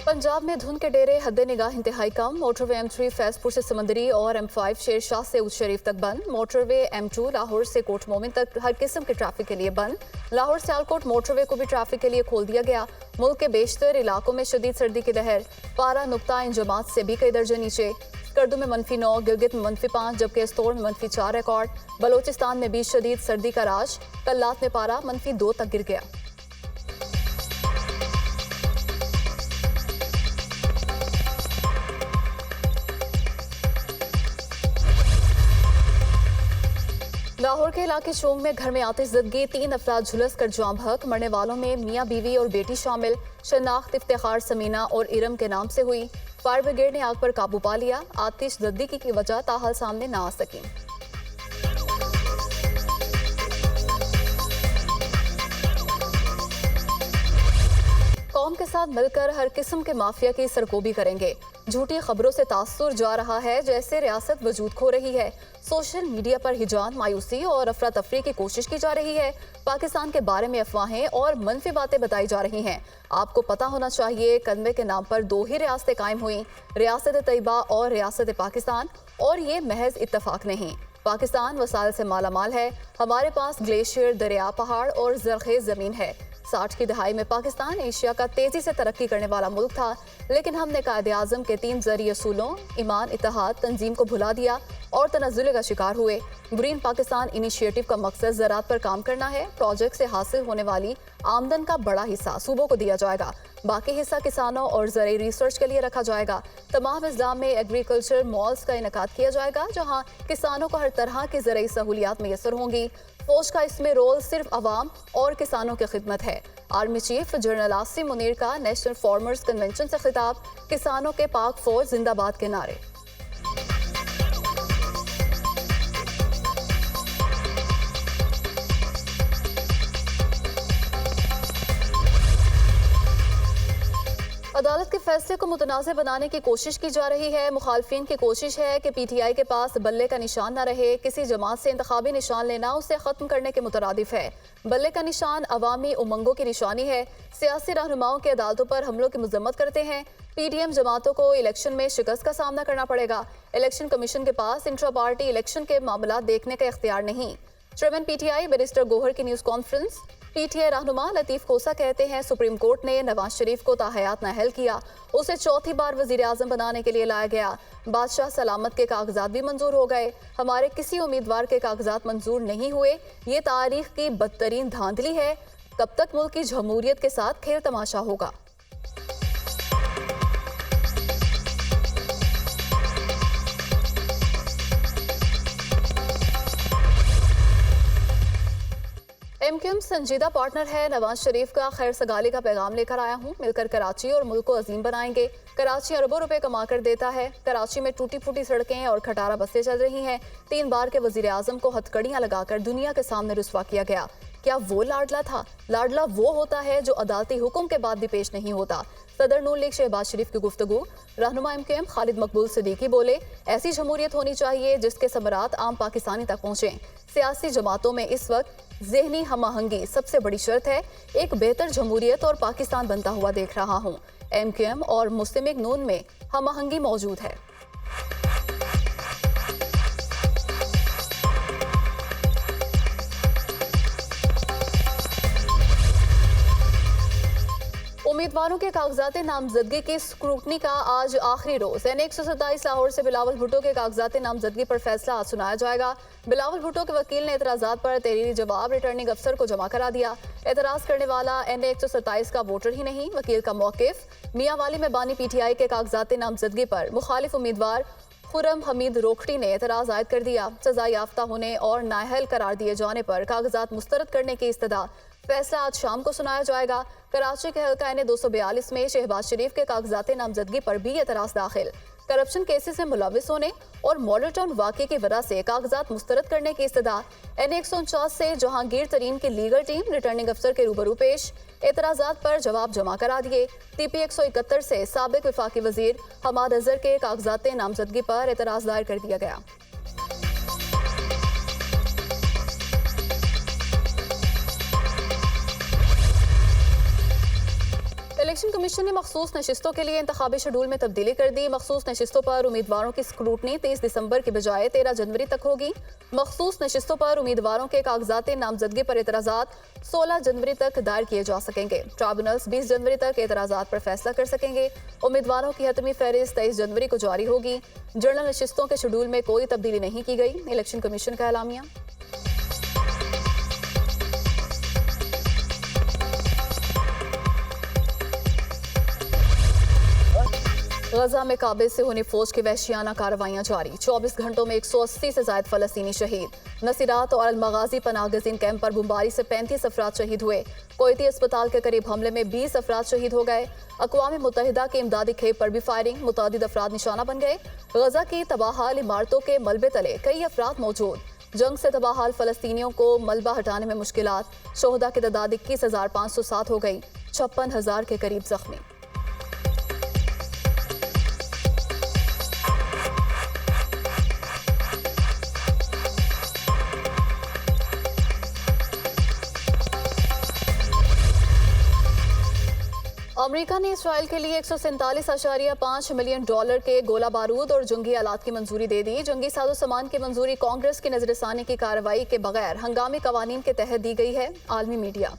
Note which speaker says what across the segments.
Speaker 1: पंजाब में धुंध के डेरे हद्दे निगाह इंतहाई कम। मोटरवे M3 फैजपुर से समंदरी और M5 शेरशाह से उस शरीफ तक बंद। मोटरवे M2 लाहौर से कोट मोमिन तक हर किस्म के ट्रैफिक के लिए बंद। लाहौर से आलकोट मोटरवे को भी ट्रैफिक के लिए खोल दिया गया। मुल्क के बेशतर इलाकों में शदीद सर्दी की लहर। पारा नुक्ता इंजमात से भी कई दर्जे नीचे। स्कर्दू में -9, गिलगित में -5, जबकि एस्तोर में -4 रिकॉर्ड। बलोचिस्तान में भी शदीद सर्दी का राज। कल्लात में पारा -2 तक गिर गया। लाहौर के इलाके शोंग में घर में आतिशज़दगी, 3 अफराद झुलस कर जाम हक। मरने वालों में मियाँ बीवी और बेटी शामिल। शनाख्त इफ्तिखार समीना और इरम के नाम से हुई। फायर ब्रिगेड ने आग पर काबू पा लिया। आतिशज़दगी की वजह ताहाल सामने न आ सकी। कौम के साथ मिलकर हर किस्म के माफिया की सरकोबी करेंगे। झूठी खबरों से तासुर जा रहा है जैसे रियासत वजूद खो रही है। सोशल मीडिया पर हिजान, मायूसी और अफरा तफरी की कोशिश की जा रही है। पाकिस्तान के बारे में अफवाहें और मनफी बातें बताई जा रही हैं। आपको पता होना चाहिए, कलमे के नाम पर 2 ही रियासतें कायम हुई, रियासत तैयबा और रियासत पाकिस्तान। और ये महज इत्तफाक नहीं। पाकिस्तान वसाइल से मालामाल है। हमारे पास ग्लेशियर, दरिया, पहाड़ और ज़रख़ेज़ ज़मीन है। 60 की दहाई में पाकिस्तान एशिया का तेजी से तरक्की करने वाला मुल्क था, लेकिन हमने कायदे आज़म के 3 ज़रूरी असूलों ईमान, इत्तेहाद, तंजीम को भुला दिया और तनज़्ज़ुल का शिकार हुए। ग्रीन पाकिस्तान इनिशिएटिव का मकसद ज़राअत पर काम करना है। प्रोजेक्ट से हासिल होने वाली आमदन का बड़ा हिस्सा सूबों को दिया जाएगा, बाकी हिस्सा किसानों और ज़रूरी रिसर्च के लिए रखा जाएगा। तमाम अज़ला में एग्रीकल्चर मॉल्स का इनेकाद किया जाएगा, जहाँ किसानों को हर तरह की ज़रूरी सहूलियात मैसर होंगी। फौज का इसमें रोल सिर्फ अवाम और किसानों की खिदमत है। Army chief general Asim Munir का नेशनल फार्मर्स कन्वेंशन से खिताब। किसानों के पाक फौज जिंदाबाद के नारे। अदालत के फैसले को मुतनाज़ बनाने की कोशिश की जा रही है। मुखालफिन की कोशिश है कि PTI के पास बल्ले का निशान न रहे। किसी जमात से इंतखाबी निशान लेना उसे ख़त्म करने के मुतरादिफ है। बल्ले का निशान अवामी उमंगों की निशानी है। सियासी रहनुमाओं की अदालतों पर हमलों की मजम्मत करते हैं। PDM जमातों को इलेक्शन में शिकस्त का सामना करना पड़ेगा। इलेक्शन कमीशन के पास इंट्रा पार्टी इलेक्शन के मामला देखने का इख्तियार नहीं। चेयरमैन PTI बैरिस्टर गोहर की न्यूज़ कॉन्फ्रेंस। PTI रहनुमा लतीफ़ खोसा कहते हैं, सुप्रीम कोर्ट ने नवाज शरीफ को ताहयात नाअहल किया। उसे चौथी बार वज़ीर आज़म बनाने के लिए लाया गया। बादशाह सलामत के कागजात भी मंजूर हो गए। हमारे किसी उम्मीदवार के कागजात मंजूर नहीं हुए। ये तारीख की बदतरीन धांधली है। कब तक मुल्क की जमहूरियत के साथ खेल तमाशा होगा। MQM संजीदा पार्टनर है। नवाज शरीफ का खैर सगाली का पैगाम लेकर आया हूँ। मिलकर कराची और मुल्क को अजीम बनाएंगे। कराची अरबों रुपए कमा कर देता है। कराची में टूटी फूटी सड़कें और खटारा बसें चल रही हैं। 3 बार के वजीर आजम को हथकड़ियां लगाकर दुनिया के सामने रुस्वा किया गया। क्या वो लाडला था? लाडला वो होता है जो अदालती हुक्म के बाद भी पेश नहीं होता। सदर नून लीग शहबाज शरीफ की गुफ्तगू। रहनुमा MQM खालिद मकबूल सिद्दीकी बोले, ऐसी जमहूरियत होनी चाहिए जिसके समरात आम पाकिस्तानी तक पहुँचे। सियासी जमातों में इस वक्त ज़हनी हमाहंगी सबसे बड़ी शर्त है। एक बेहतर जमहूरियत और पाकिस्तान बनता हुआ देख रहा हूँ। MQM और मुस्लिम लीग नून में हमाहंगी मौजूद है। उम्मीदवारों के कागजात नामजदगी की स्क्रूटनी का आज आखिरी रोज। N127 लाहौर से बिलावल भुट्टो के कागजात नामजदगी पर फैसला आज सुनाया जाएगा। बिलावल भुट्टो के वकील ने एतराजात पर तहरीरी जवाब रिटर्निंग अफसर को जमा करा दिया। एतराज करने वाला N127 का वोटर ही नहीं, वकील का मौकिफ। मियांवाली में बानी PTI के कागजात नामजदगी पर मुखालिफ उम्मीदवार खुर्रम हमीद रोखड़ी ने एतराज आयद कर दिया। सजा याफ्ता होने और नाअहल करार दिए जाने पर कागजात मुस्तरद करने की इस्तदा। फैसला आज शाम को सुनाया जाएगा। कराची के हल्का N242 में शहबाज शरीफ के कागजात नामजदगी पर भी एतराज दाखिल। करप्शन केसेस में मुलविस होने और मॉडल टाउन वाक़े की वजह से कागजात मुस्तरद करने की इस्तदा। N149 से जहांगीर तरीन की लीगल टीम रिटर्निंग अफसर के रूबरू पेश। एतराजात पर जवाब जमा करा दिए। TP 171 से साबिक वफाकी वजीर हमाद अजहर के कागजात नामजदगी पर एतराज दायर कर दिया गया। इलेक्शन कमीशन ने मखसूस नशिस्तों के लिए इंतखाबी शेड्यूल में तब्दीली कर दी। मखसूस नशिस्तों पर उम्मीदवारों की स्क्रूटनी 30 दिसंबर की बजाय 13 जनवरी तक होगी। मखसूस नशिस्तों पर उम्मीदवारों के कागजात नामजदगी पर एतराज़ात 16 जनवरी तक दायर किए जा सकेंगे। ट्राइब्यूनल्स 20 जनवरी तक एतराज़ात पर फैसला कर सकेंगे। उम्मीदवारों की हतमी फहरिस्त 23 जनवरी को जारी होगी। जनरल नशिस्तों के शेड्यूल में कोई तब्दीली नहीं की गई। इलेक्शन कमीशन का एलामिया। गजा में काबिल से होने फौज की वहशियाना कार्रवाइयां जारी। 24 घंटों में 180 से ज्यादा फलस्तीनी शहीद। नसीरात और अलमगाजी पनागजीन कैंप पर बमबारी से 35 अफराद शहीद हुए। कोयती अस्पताल के करीब हमले में 20 अफराद शहीद हो गए। अक़वाम मुत्तहिदा के इमदादी खेप पर भी फायरिंग, मुतअद्दिद अफराद निशाना बन गए। गजा की तबाहाल इमारतों के मलबे तले कई अफराद मौजूद। जंग से तबाहाल फलस्तीनियों को मलबा हटाने में मुश्किलात। शोहदा की तादाद 21,507 हो गई। 56,000 के करीब जख्मी। अमेरिका ने इसराइल के लिए 147.5 मिलियन डॉलर के गोला बारूद और जंगी आलात की मंजूरी दे दी। जंगी साजो सामान की मंजूरी कांग्रेस की नजरसानी की कार्रवाई के बगैर हंगामी कवानीन के तहत दी गई है। आलमी मीडिया।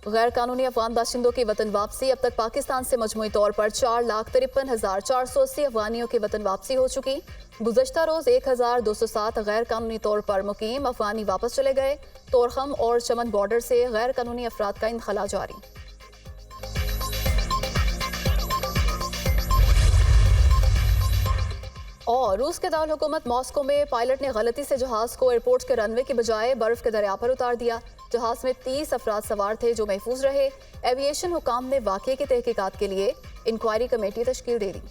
Speaker 1: गैर कानूनी अफगान बाशिंदों की वतन वापसी। अब तक पाकिस्तान से मजमूई तौर पर 4,53,480 अफगानियों की वतन वापसी हो चुकी। गुज़श्ता रोज 1,207 गैर कानूनी तौर पर मुकीम अफगानी वापस चले गए। तोरखम और चमन बॉर्डर से गैर कानूनी अफराद का इनखला जारी। और रूस के दारुल हुकूमत मॉस्को में पायलट ने गलती से जहाज को एयरपोर्ट के रनवे की बजाय बर्फ के दरिया पर उतार दिया। जहाज में 30 अफराद सवार थे जो महफूज रहे। एविएशन हुकाम ने वाक़ये की तहकीकात के लिए इंक्वायरी कमेटी तश्कील दे दी।